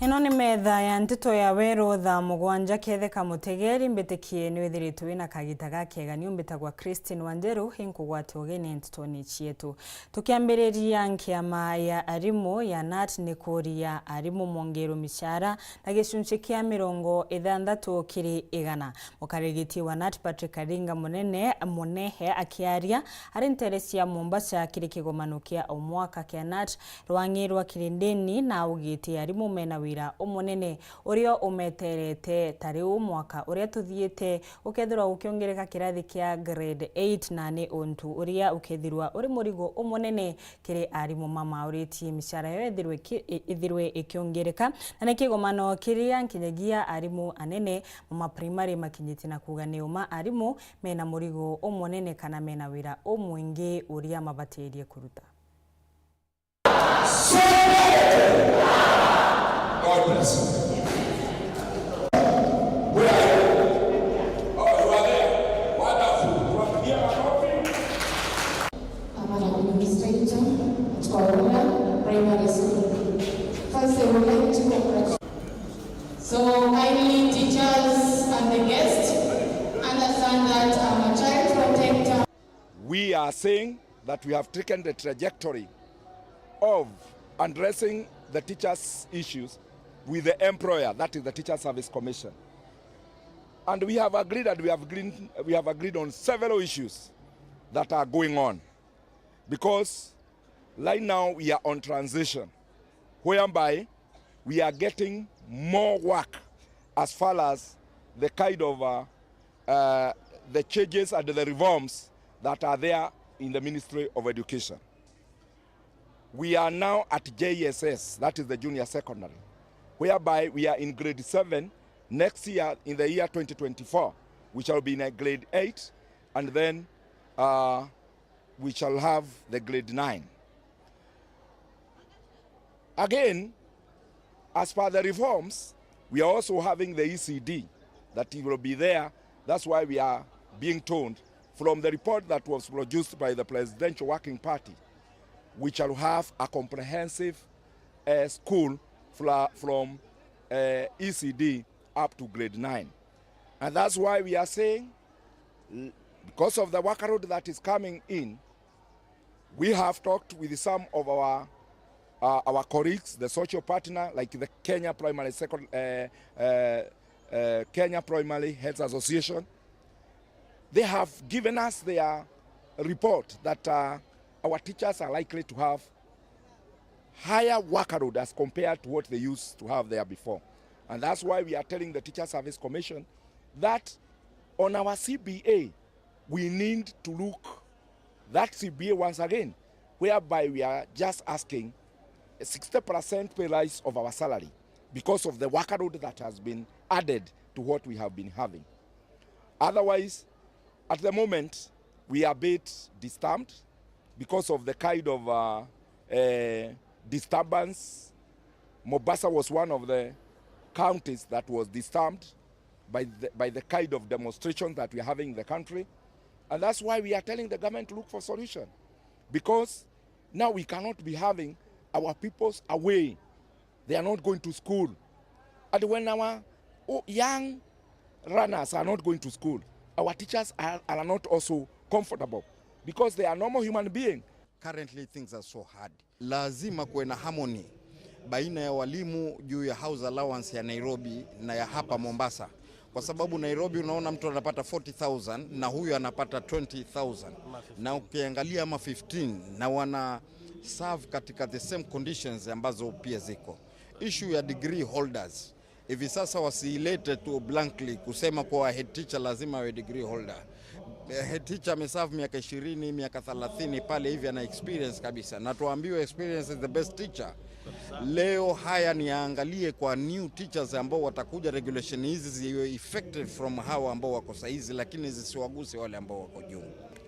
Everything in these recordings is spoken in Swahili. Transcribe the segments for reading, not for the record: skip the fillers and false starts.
Ino ni metha ya Nteto ya Weru Thaa Mugwanja ketheka mutegeri mbetikie ni withiritu wina kagita gakega ni umbitagwa NJERU hinkugwate ugeni Nteto ni chietu tukiambiriria nkiama ya arimu ya NAT ni kuria arimu mongeru mishara na gicunci kia 60% mukarigiti wa NAT Patrick Aringa Munehe akiaria ari nteresia Mombasa kiri kigomano kia omwaka kia NAT rwangirwa kirindeni na ugiti arimu mena wira umunene urio umeterete tariu mwaka uria tuthiete ukethirwa ukiongereka kirathi kia grade 8 na ni ontu uria ukethirwa uri murigo umunene kiri arimu mama uriti mishara yo ethirwe ikiongereka na nikigomano kiria nkinyagia arimu anene mama primary makinyiti na kuga ni uma arimu mena murigo umunene kana mena wira umwingi uria mabatirie kuruta. God bless you. Where are you? Oh, you are there. Wonderful. You are here, I'm an administrator at Weru Primary School. First, I would like to congratulate. So, kindly teachers and the guests understand that I'm a child protector. We are saying that we have taken the trajectory of addressing the teachers' issues with the employer, that is the Teacher Service Commission. And we have agreed that we have agreed on several issues that are going on. Because right now we are on transition, whereby we are getting more work as far as the kind of the changes and the reforms that are there in the Ministry of Education. We are now at JSS, that is the junior secondary, whereby we are in grade 7. Next year, in the year 2024, we shall be in a grade 8, and then we shall have the grade 9. Again, as per the reforms, we are also having the ECD that will be there. That's why we are being told from the report that was produced by the Presidential Working Party, we shall have a comprehensive school from ECD up to grade 9. And that's why we are saying, because of the workload that is coming in, we have talked with some of our colleagues, the social partner, like the Kenya Primary Health Association. They have given us their report that our teachers are likely to have higher workload as compared to what they used to have there before. And that's why we are telling the Teacher Service Commission that on our CBA, we need to look that CBA once again, whereby we are just asking a 60% pay rise of our salary because of the workload that has been added to what we have been having. Otherwise, at the moment, we are a bit disturbed because of the kind of disturbance. Mombasa was one of the counties that was disturbed by the kind of demonstrations that we are having in the country. And that's why we are telling the government to look for solution. Because now we cannot be having our peoples away. They are not going to school. And when our young runners are not going to school, our teachers are not also comfortable because they are normal human beings. Currently things are so hard. Lazima kuwe na harmony baina ya walimu juu ya house allowance ya Nairobi na ya hapa Mombasa. Kwa sababu Nairobi unaona mtu anapata 40,000 na huyu anapata 20,000. Na ukiangalia ama 15 na wana serve katika the same conditions ambazo pia ziko. Issue ya degree holders. Hivi sasa wasiilete tu blankly kusema kwa head teacher lazima awe degree holder. Head teacher ameserve miaka 20, miaka 30 pale hivi ana experience kabisa. Na tuambiwe experience is the best teacher. Leo haya niangalie kwa new teachers ambao watakuja, regulation hizi ziwe effective from hawa ambao wako saizi, lakini zisiwaguse wale ambao wako juu.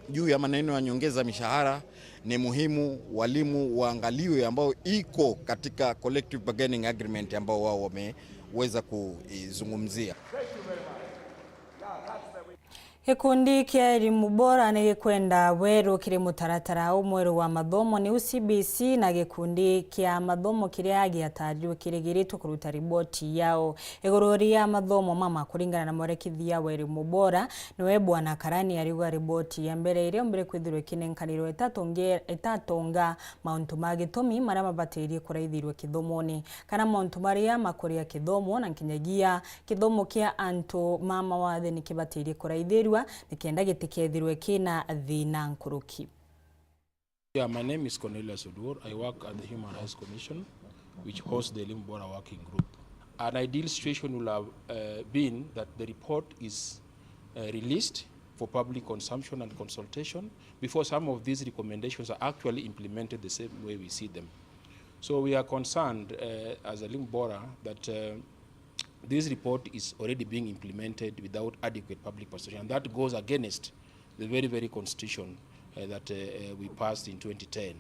Juu ya maneno ya nyongeza mishahara ni muhimu walimu waangaliwe ambao iko katika collective bargaining agreement ambao wao wameweza kuizungumzia. Gikundi kia elimu bora ni gikwenda Weru kiri mutaratara umweru wa mathomo ni UCBC na gikundi kia mathomo kiria giatariwe kirigiritwo kuruta riboti yao iguru ria mathomo mama kuringana na mwerekithia wa elimu bora niwe Bwana Karani ariuga riboti ya mbere irio mbere kwithirwe kinenkanirwe itatonga mauntu magitumi maria mabatirie kuraithirwe kithomoni kana mauntu maria makuria kithomo na nkinyagia kithomo kia antu mama wathe ni kibatirie kuraithirwa nikienda gitikethirwe kina thina nkuruki. Yeah, my name is Cornelius Odur. I work at the Human Rights Commission, which hosts the elimu bora working group. An ideal situation will have been that the report is released for public consumption and consultation before some of these recommendations are actually implemented the same way we see them. So we are concerned as a elimu bora that this report is already being implemented without adequate public participation, and that goes against the very constitution that we passed in 2010.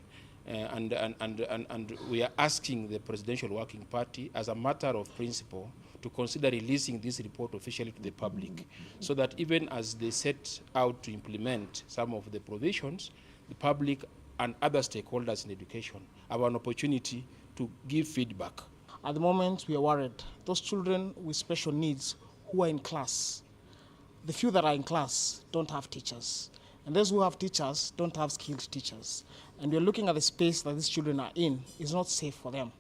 And we are asking the Presidential Working Party, as a matter of principle, to consider releasing this report officially to the public, so that even as they set out to implement some of the provisions, the public and other stakeholders in education have an opportunity to give feedback. At the moment, we are worried. Those children with special needs who are in class, the few that are in class don't have teachers. And those who have teachers don't have skilled teachers. And we're looking at the space that these children are in is not safe for them.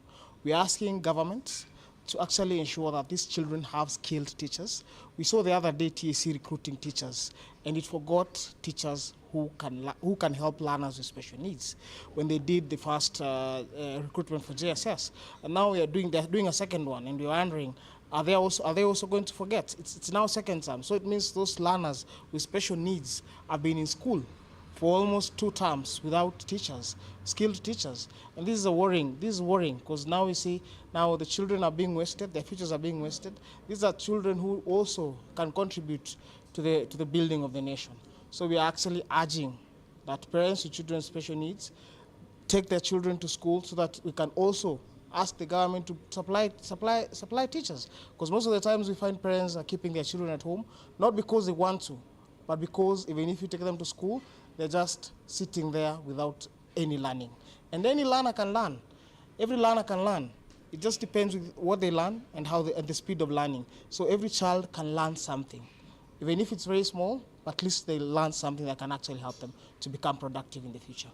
We're asking government to actually ensure that these children have skilled teachers. We saw the other day TAC recruiting teachers, and it forgot teachers who can help learners with special needs when they did the first recruitment for JSS. And now they're doing a second one, and we're wondering, are they also going to forget? It's now second term, so it means those learners with special needs have been in school for almost 2 terms without teachers, skilled teachers. And this is worrying because now we see now the children are being wasted, their futures are being wasted. These are children who also can contribute to the building of the nation. So we are actually urging that parents with children with special needs take their children to school so that we can also ask the government to supply teachers. Because most of the times we find parents are keeping their children at home, not because they want to, but because even if you take them to school, they're just sitting there without any learning. And any learner can learn. Every learner can learn. It just depends with what they learn and the speed of learning. So every child can learn something. Even if it's very small, at least they learn something that can actually help them to become productive in the future.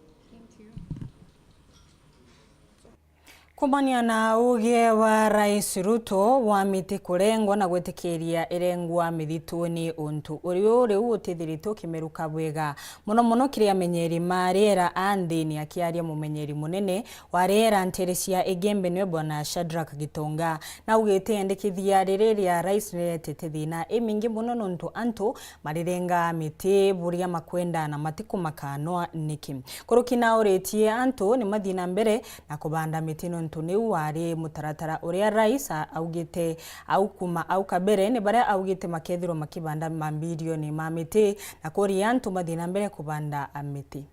Kumania na uge wa Rais Ruto wa miti kurengwa na gwetikiria irengwa mithituni untu uri utithirito kimeruka bwega muno kiria menyeri mariera andini akiaria mumenyeri munene wa riera Nteresia Igembe niwe Bwana Shadrack Gitonga na ugite endekithia riria Rais niretete thina imingi muno nuntu antu marirenga miti buria makwenda na matiku makano niki kurukina uretie antu ni mathina mbere na kubanda miti nuntu ni wari mutaratara uria Rais augite au kabere ni baria augite makethiro makibanda mambilioni ma miti na kuri antu mathina mbere kubanda miti.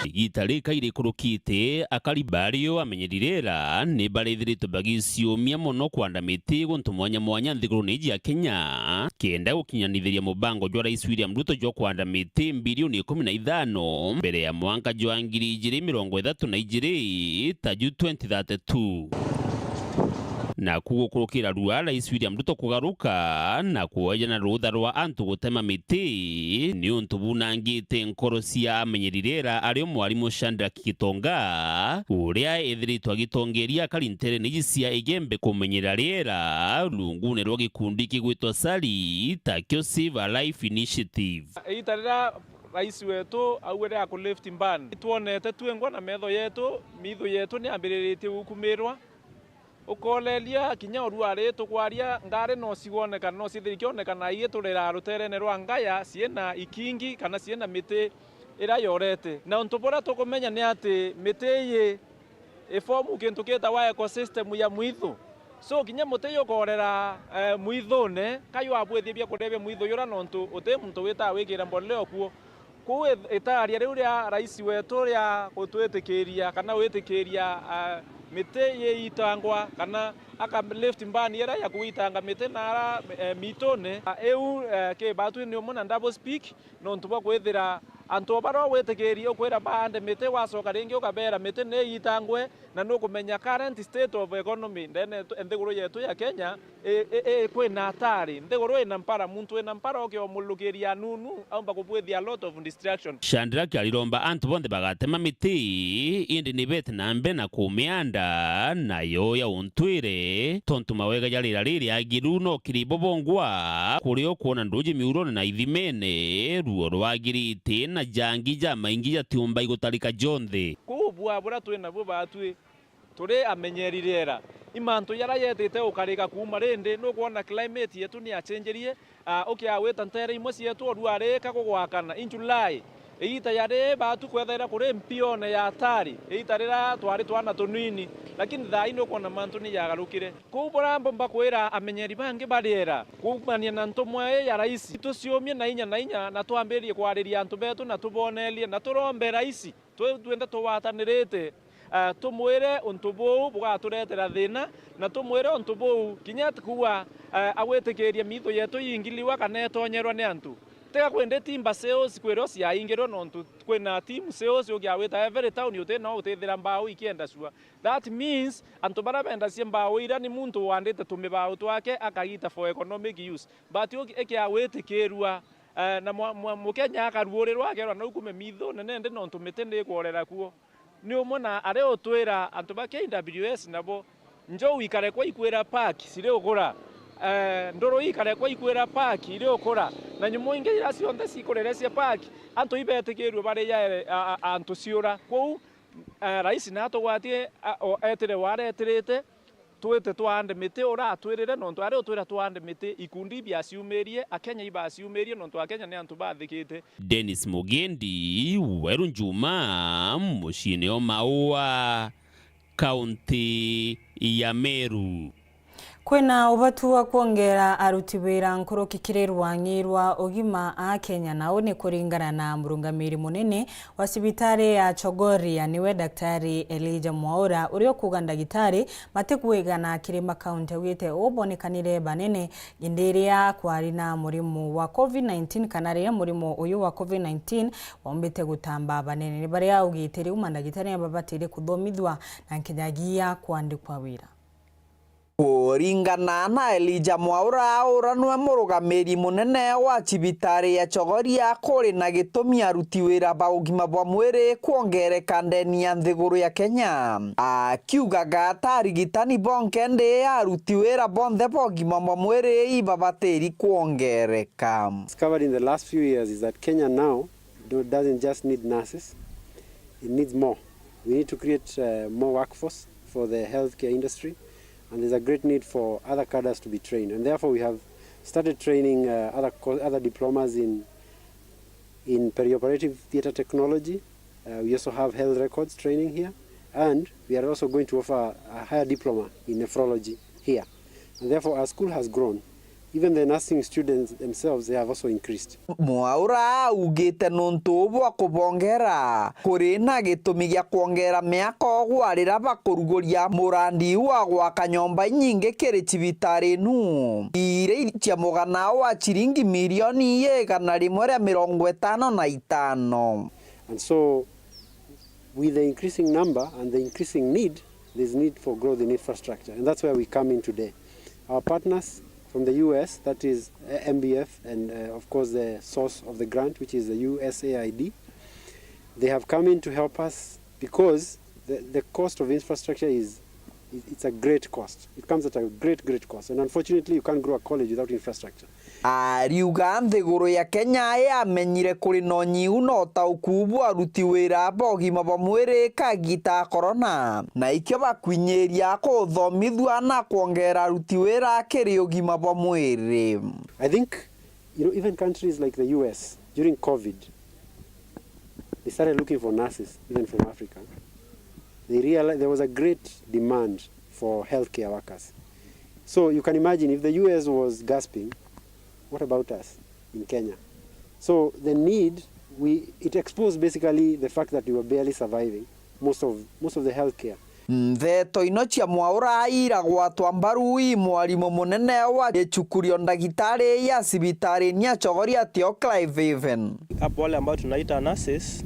Igitarika iri kurukite akaribario amenyerirera ni barithirito bagiciumia muno kwanda miti guntu mwanya nthiguruni ya Kenya kenda gukinyanithiria mubango jwa Rais William Ruto jwa kwanda miti bilioni 15 mbere ya mwaka jwa 2032 taju 2032 na kugukurukira rua Rais William Ruto kugaruka na kuoya na rutha rwa antu gutema miti ni untu bunangite nkoro cia amenyerirera ario mwarimu Shadrack Gitonga uria ethiritwa gitongeria karintere niji cia Igembe kumenyera riera rungune rwa gikundi kigwitwa Sali takyo Save a Life Initiative. Itarira Rais wetu auere ya lift ban tuonete twengwa na mitho yetu ni ambiriritie gukumirwa ukolelia kinya oruare tukwaria ngare no sigonekana no sithirikionekana igiturira ruterene rwa ngaya ciena ikingi kana ciena miti ira yorete na untubora tukumenya ni ati miti iyi ifomu kintu kita wa ecosystem ya mwithu so kinya muti yokorera mwithune kayo abwethibia kurebe mwithu yura nontu uti muntu wita wikira mboleo kuo itaria riu ria Rais wetu ria gutwetikiria kana witikiria mite ye itangwa kana aka left mbani era ya kuitanga mite nara mitone eu ke batu ni omona double speak no ntuba kwethira antu baro wetegeria okwera bande mite wasoka ringi ukabera mite ne itangwe na no kumenya current state of economy ndene nthiguru yetu ya Kenya kwina hatari nthiguru ina mpara muntu ina mpara okiomulukiria nunu amba kubwithia a lot of distraction. Shandraki aliromba antu bonde bagatema miti indi nibete nambe na kumianda na yoya untwire tontu mawega jalira riri agiru no kiribobongwa kurio kuona nduji miurone na ithimene ruo rwagirite na jangi ja maingi ja tiumba igutarika jonthe kubwa bura twina bo batwi turi amenyerirera imantu yara yetete ukarika kuma rindi no kuona climate yetu ni achenjerie ukiaweta ntere imwe cietu oruareka kugwakana in July eita yare batu kwethera kuri mpione ya hatari eita rira twari twana tunini lakini thai no kuona mantu ni yagarukire kubura mbomba kwira amenyeri bangi bariera kumania na ntumwe ya rais tuciomie na inya na twambirie kwariria antu betu na tubonelie na turombe rais twende tuwatanirite tumwire untubu bugaturetera thina na tumwire untubu kinya kuwa awetikiria mitho yetu yingiliwa kana etonyerwa ni antu tega kwende timba sales kwero cia ingiro nontu kwina team sales ugiawita every town yote no utethira mbao ikienda sua that means antu bara benda cia mbao ira ni muntu wandite tumibao twake akagita for economic use but ugiawitikerua na mukenya akaruurirwa agerwa na ukume mitho nene ndi nontu mitende kworera kuo ni umona are otwira antu ba KWS nabo njo wikare kwa ikwira park sire ukura ndoro ikare kwa ikwira park ire ukura na nyumo inge ira cionthe cikurere cia park antu ibetikirwe bari ya antu ciura kou rais na atugwatie etire waretirite twete twande mite ora atwirire nontu ari otwira twande mite ikundi bia ciumerie akenya iba ciumerie nontu akenya ne antu bathikite. Dennis Mugendi, Weru Njuma, mucini o Maua, kaunti ya Meru. Kwina ubatu wa kuongera aruti wira nkurukikire rwangirwa ogima a Kenya nao ni kuringana na murungamiri munene wa sibitari ya Chogoria niwe Daktari Elijah Mwaura urio kuga ndagitari matikuigana kirima kaunti wite obonekanire banene indiria kwari na murimu wa COVID-19 kanare murimu uyu wa COVID-19 wombete gutamba banene ni bari augitiri umandagitari ababatire kuthomithwa na kinyagia kwandikwa wira. Kuringana na Elijah Mwaura uranwe murugamiri munene wa cibitari ya Chogoria kuri na gitumi aruti wira ba ugima bwa mwiri kuongereka ndeni ya nthiguru ya Kenya akiugaga tarigitani bonkende aruti wira bonthe ba ugima bwa mwiri ibabatiri kuongereka. Discovered in the last few years is that Kenya now doesn't just need nurses, it needs more. We need to create more workforce for the healthcare industry. And there's a great need for other cadres to be trained, and therefore we have started training other diplomas in perioperative theatre technology. We also have health records training here, and we are also going to offer a higher diploma in nephrology here. And therefore our school has grown. Even the nursing students themselves, they have also increased. Mwaura ugite nuntu bwa kubongera kuri na gitumi gya kuongera miako gwarira bakuruguria murandi wa gwaka nyomba nyingi kiri cibitari nu ire cia mugana wa chiringi milioni 155. And so with the increasing number and the increasing need, there's need for growth in infrastructure, and that's where we come in today. Our partners from the US, that is MBF, and of course the source of the grant, which is the USAID. They have come in to help us because the cost of infrastructure it's a great cost. It comes at a great cost, and unfortunately you can't grow a college without infrastructure. Ariuga nthiguru ya Kenya yamenyire kuri no nyiu no taukubu aruti wira bogima bwa mwiri kagita corona na ikyo bakwinyeria kuthomithwa na kuongera aruti wira kiri ugima bwa mwiri. I think even countries like the US during COVID, they started looking for nurses even from Africa. They realized there was a great demand for healthcare workers. So you can imagine if the US was gasping, what about us in Kenya? So the need, it exposed basically the fact that we were barely surviving most of the healthcare. Nteto ino cia mwaura ira gwatwa mbaru mwarimu munene wa chukurio ndagitari ya sibitari nia chogoria tio Clive Haven. Hapo wale ambao tunaita nurses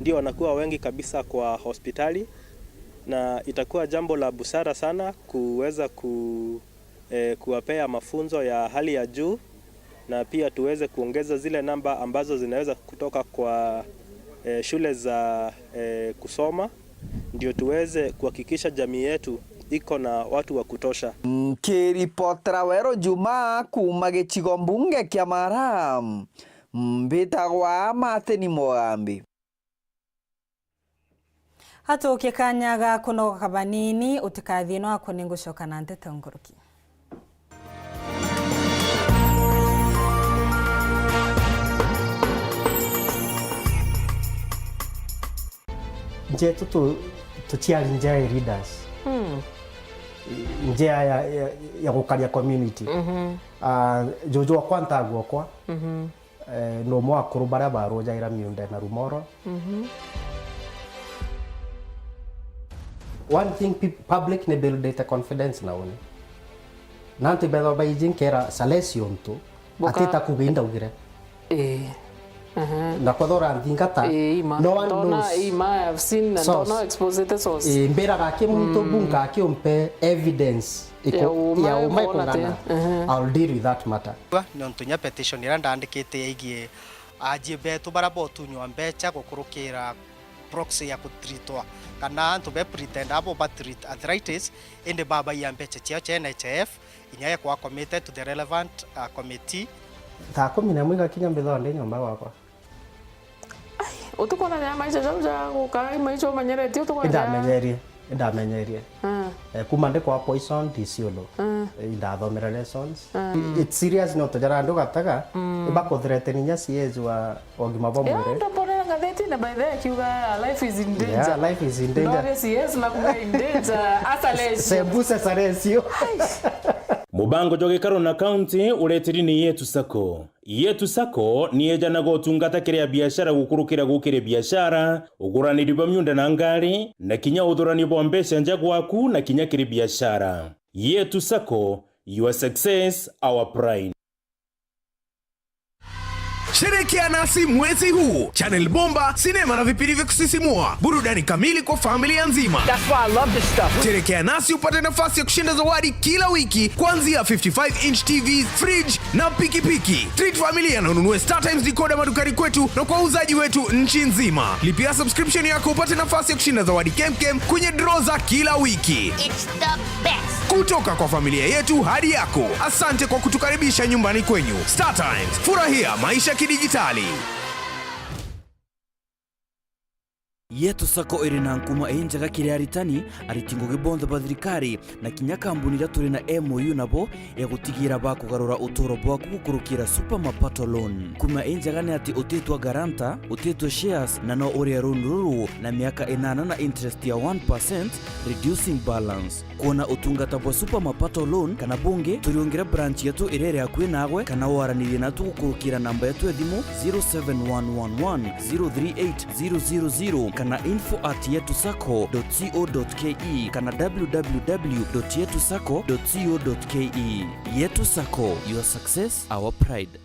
ndio wanakuwa wengi kabisa kwa hospitali, na itakuwa jambo la busara sana kuweza kuwapea mafunzo ya hali ya juu, na pia tuweze kuongeza zile namba ambazo zinaweza kutoka kwa shule za kusoma, ndio tuweze kuhakikisha jamii yetu iko na watu wa kutosha. Kiripotera Weru Juma kuma gĩcigo mbunge kĩa Maram, mbĩtagwa Mateni Mogambi. Hatuũkie kanya ga kũnogoka banini ũtikathie no ako nĩngũcoka na Nteto ngũrũki. Nteto tuchiari njia leaders. Njia ya gukaria community. Jojo kwanta gwokwa. No mwa kurubara baro jaira miunde na rumoro. One thing public ne build data confidence na one. Nanti belo Beijing kera selection tu atita kuginda ugire. Na kodora ndingata no one knows. I've seen no exposed source. Mbera gake muntu bunga kiompe evidence iko ya umaikongana. I'll deal with that matter. No ntunya petition ira ndandikite igie aje betu barabo tunywa mbecha gukurukira proxy ya kutritwa kana ntu be pretend abo batreat arthritis ende baba ya mbecha cia NHF inyaya kwa committed to the relevant committee. Thaa 11 gakinya mbithonde nyomba gwakwa. Utukona na maisha jamja gukai maisha manyereti utukona. Ndamenyerie. Kuma ndiko kwa poison disiolo. Ndathomera lessons. It's serious no tojara ndo gataga. Bako threateninya siezwa ogima bwa mwere. Ndo pora ngatheti na by the kiuga life is in danger. Yeah, life is in danger. No yes na kuga in danger. Asales. Sebusa saresio. Mubango joge Karona County ureteri ni Yetu Sako. Yetu Sako ni ejana gotungata kiria biashara gukurukira gukire biashara, ugurani myunda na ngari, na kinya udhurani bombesha njagwaku na kinya kiri biashara. Yetu Sako, your success, our pride. Sherekea nasi mwezi huu. Channel bomba, sinema na vipindi vya kusisimua. Burudani kamili kwa familia nzima. That's why I love this stuff. Sherekea nasi upate nafasi ya kushinda zawadi kila wiki kuanzia 55-inch TVs, fridge na pikipiki. Treat familia na ununue StarTimes decoder madukani kwetu na kwa uzaji wetu nchi nzima. Lipia subscription yako upate nafasi ya kushinda zawadi kemkem kwenye draw za kila wiki. It's the best. Kutoka kwa familia yetu hadi yako. Asante kwa kutukaribisha nyumbani kwenyu. StarTimes, furahia maisha kidijitali. Yetu Sako irina nkuma enjaga kiriaritani aritingo gibonzo bathirikari na kinya kambuni ira turi na MOU nabo ya gutigira ba kugarura utoro bwaku gukurukira super mapato loan. Kuma enjaga ni ati utetwa garanta, utetwa shares na no uri ruru na miaka 8 na interest ya 1% reducing balance. Kuona utungata bwa super mapato loan kana bunge turiongera branch yetu irere akwe nagwe kana waranire natu gukurukira namba yetu edimu 07111038000 kana info@yetusako.co.ke kana www.yetusako.co.ke. Yetu Sako, your success, our pride.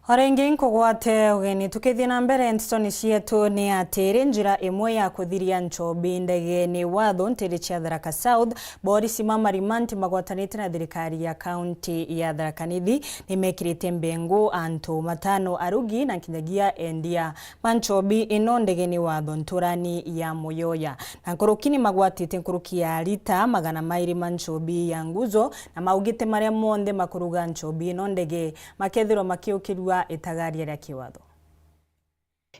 Horengi nkugwate ugeni tukithie na mbere Nteto cietu ni atiri njira imwe ya kuthiria nchobi ndege ni watho ntiri cia Tharaka South bori simama rimanti magwatanite na thirikari ya county ya Tharaka Nithi nimekirite mbengu antu matano arugi na kinyagia endia manchobi ino ndege ni watho nturani ya Muyoya na nkurukini magwatite nkuruki ya lita magana mairi manchobi ya nguzo na maugite maria monde makuruga nchobi ino ndege makethiro makiukirwa itagaria rya kiwatho.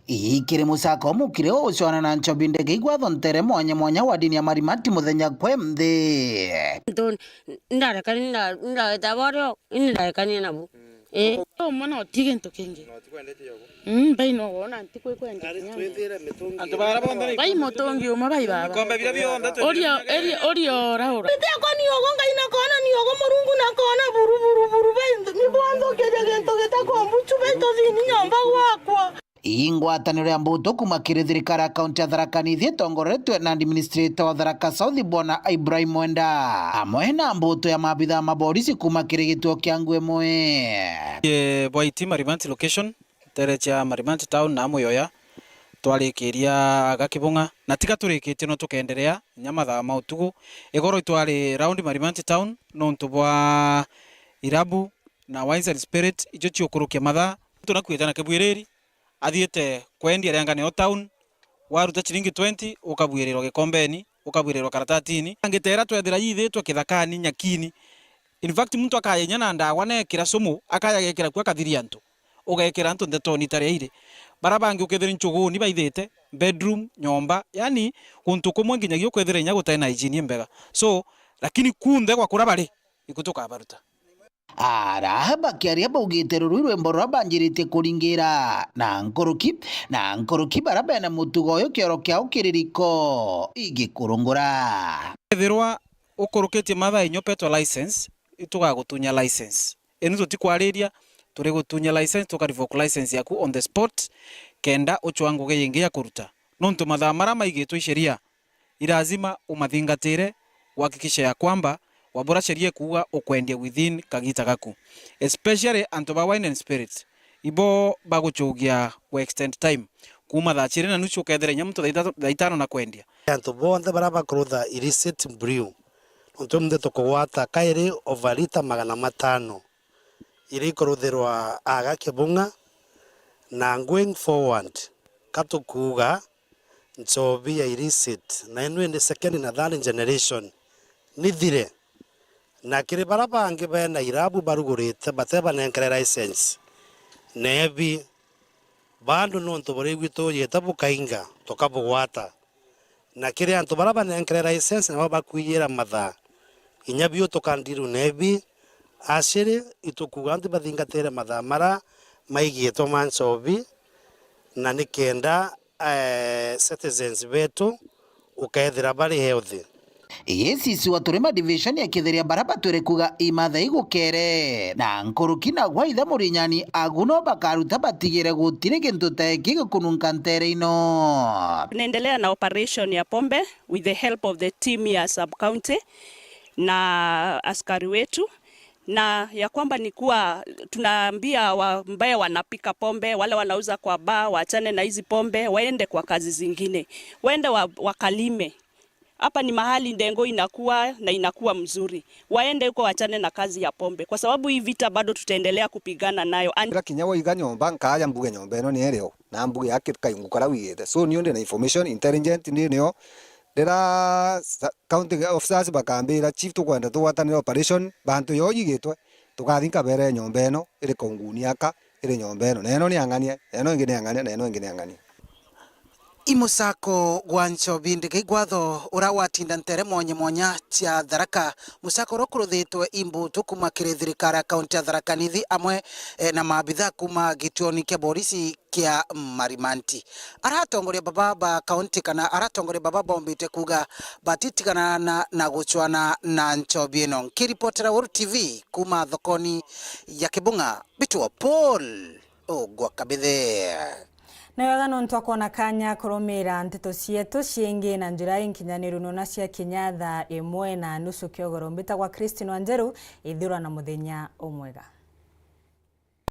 Ikire musako mukire ucwana na nchobi ndege igwatho ntere mwanya wa dini ya marimati muthenya kwemthi. Ndarekani ndaitabario ndarekani nabu. Mwana otige nto kenge. Bai no wona ntiko kwende. Bai motongi uma bai baba. Kombe bila bionda to. Orio raura. Ndeko ni ogonga ina kona ni ogo murungu na kona buru bai ni bwando keje gento geta kwa mbuchu bai to zini nyamba wakwa. Ingwataniro ya mbuto kuma kiri thirikari ya kaunti ya Tharaka Nithi itongoretwe na administrator wa Tharaka South Bwana Ibrahim Mwenda hamwe na mbuto ya maabitha ma polisi kuma kiri gituo kia Ngwemwe. Boiti Marimanti location terecha Marimanti town na Muyoya twarikiria Gakibunga na tiga turikitie no tukenderea nyamatha mautugu igoro itwari round Marimanti town no ntubwa irabu na wines and spirit ijo ciokurukia matha tunakwitana kibwiriri athiete kwendia rengane o town waruta chiringi 20 ukabwirirwa gikombeni ukabwirirwa karatatini angitera twethira yithitwe kithakani nyakini. In fact muntu akayenya na ndawa nekira sumu akayagekira kwa kathiria ntu ugekira ntu Nteto ni tareire barabangi ukethira nchuguni baithite bedroom nyomba yani kuntu kumwe nginya kwethira nya gutena hygiene mbega so lakini kunde kwa kurabari ikutuka baruta Arahaba kiaria baugite rwimbo rwabanjirite kuringira na nkoroki barabena mutugo uyu kioro kia ukiririko igikurungura ethirwa ukoroketie matha inyo petrol license itugagutunya license enu tutikwariria turi gutunya license tukarevoke license yaku on the spot kenda uchwangu geyingi ya kuruta nontu matha mara maigitwe sheria irazima umathingatire uhakikisha ya kwamba wabora sheria kuwa ukwendia within kagita gaku especially anto ba wine and spirits ibo baguchugia we extend time kuma tha chire na nuchu kethera nyamuntu thaitano na kwendia anto bonde baraba krutha illicit brew onto Nteto kugwata kairi overlita 500 iri kurutherwa Gakibunga na going forward katukuga nchobi ya illicit na inu the second na third generation nithire na kiri barabangi bena irabu barugurite bateba nenkere license nebi bandu nonto bore gwito yetabu kainga tokabugwata na kiri antu baraba nenkere license na bakuyira matha inyabio tokandiru nebi ashire itukuganti bathingatere matha mara maigieto manchobi na nikenda citizens betu ukethira bari healthy. Yesisi waturema division ya kitheria baraba twere kuga imatha igukere na nkoroki na gwaitha murinyani aguno bakaruta batigire gutire kintu teki kununka ntere ino. Tunaendelea na operation ya pombe with the help of the team ya sub county na askari wetu, na ya kwamba ni kuwa tunaambia ambaye wanapika pombe, wale wanauza kwa bar, waachane na hizi pombe, waende kwa kazi zingine, waende wakalime. Hapa ni mahali ndengo inakuwa mzuri. Waende huko wachane na kazi ya pombe. Kwa sababu hii vita bado tutaendelea kupigana nayo. Kira kinyawo iga nyomba nkaya mbuge nyomba eno ni ereo. Na mbuge yake kayungukara wiyete. So niyo na information intelligent niyo. Dera county officers bakambira chief tukwenda tuwatanira operation bantu yo yigitwe. Tukathinka bere nyomba eno iri konguni aka iri nyomba eno. Neno ni angania, neno ingine angania, neno ingine angania. Imusako gwancho bindi kigwatho urawatinda ntere monya tia Tharaka musako rokuruthitwe imbuto kuma kiri thirikari kaunti ya Tharaka Nithi amwe na maabitha kuma gituoni kia polisi kia Marimanti aratongoria baba kaunti kana aratongoria baba bombite kuga batitikana na guchwana na nchobi eno. Kiripotera Weru TV kuma thokoni ya Kibunga Bituo Paul Ogwakabithe. Na wega no ntwakona kanya kurumira nteto cietu ciengi na njira inkinyaniru no na cia kinya thaa 1:30 kiogoro mbita kwa NJERU ithura na muthenya umwega.